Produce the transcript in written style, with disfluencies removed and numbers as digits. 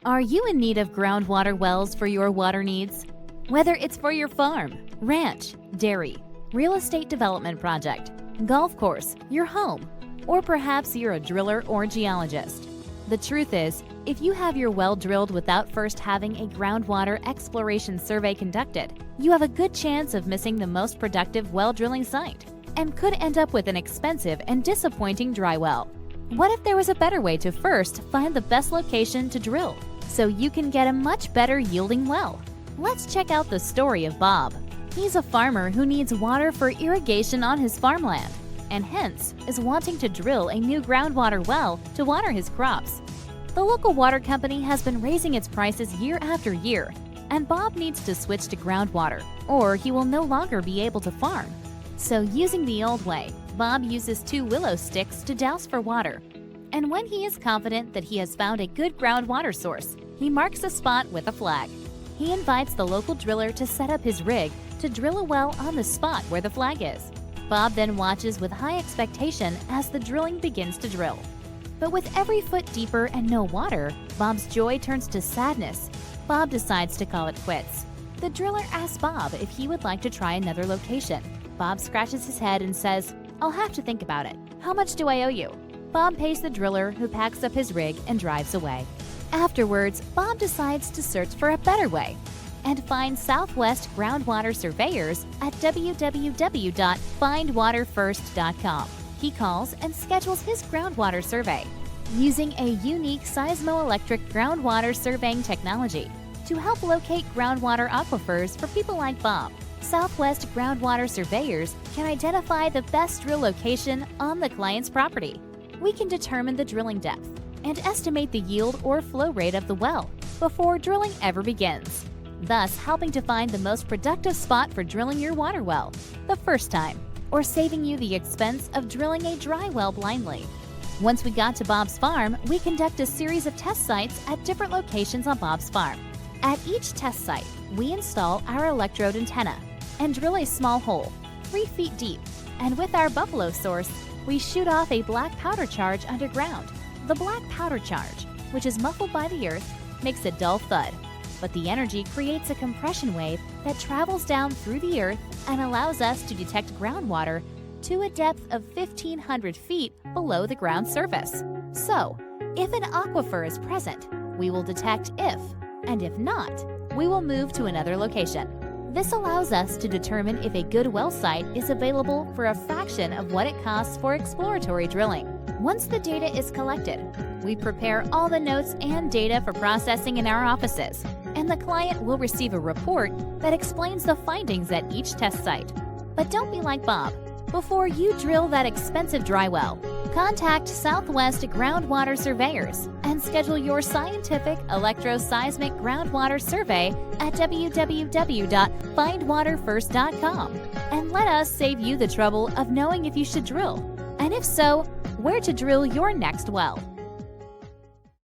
Are you in need of groundwater wells for your water needs? Whether it's for your farm, ranch, dairy, real estate development project, golf course, your home, or perhaps you're a driller or geologist. The truth is, if you have your well drilled without first having a groundwater exploration survey conducted, you have a good chance of missing the most productive well drilling site and could end up with an expensive and disappointing dry well. What if there was a better way to first find the best location to drill so you can get a much better yielding well? Let's check out the story of Bob. He's a farmer who needs water for irrigation on his farmland and hence is wanting to drill a new groundwater well to water his crops. The local water company has been raising its prices year after year, and Bob needs to switch to groundwater or he will no longer be able to farm. So using the old way, Bob uses 2 willow sticks to douse for water. And when he is confident that he has found a good groundwater source, he marks a spot with a flag. He invites the local driller to set up his rig to drill a well on the spot where the flag is. Bob then watches with high expectation as the drilling begins to drill. But with every foot deeper and no water, Bob's joy turns to sadness. Bob decides to call it quits. The driller asks Bob if he would like to try another location. Bob scratches his head and says, "I'll have to think about it. How much do I owe you?" Bob pays the driller, who packs up his rig and drives away. Afterwards, Bob decides to search for a better way and finds Southwest Groundwater Surveyors at www.findwaterfirst.com. He calls and schedules his groundwater survey using a unique seismoelectric groundwater surveying technology to help locate groundwater aquifers for people like Bob. Southwest Groundwater Surveyors can identify the best drill location on the client's property. We can determine the drilling depth and estimate the yield or flow rate of the well before drilling ever begins, thus helping to find the most productive spot for drilling your water well the first time, or saving you the expense of drilling a dry well blindly. Once we got to Bob's farm, we conduct a series of test sites at different locations on Bob's farm. At each test site, we install our electrode antenna and drill a small hole, 3 feet deep, and with our buffalo source, we shoot off a black powder charge underground. The black powder charge, which is muffled by the earth, makes a dull thud, but the energy creates a compression wave that travels down through the earth and allows us to detect groundwater to a depth of 1,500 feet below the ground surface. So, if an aquifer is present, we will detect if, and if not, we will move to another location. This allows us to determine if a good well site is available for a fraction of what it costs for exploratory drilling. Once the data is collected, we prepare all the notes and data for processing in our offices, and the client will receive a report that explains the findings at each test site. But don't be like Bob. Before you drill that expensive dry well, contact Southwest Groundwater Surveyors and schedule your scientific electroseismic groundwater survey at www.findwaterfirst.com and let us save you the trouble of knowing if you should drill, and if so, where to drill your next well.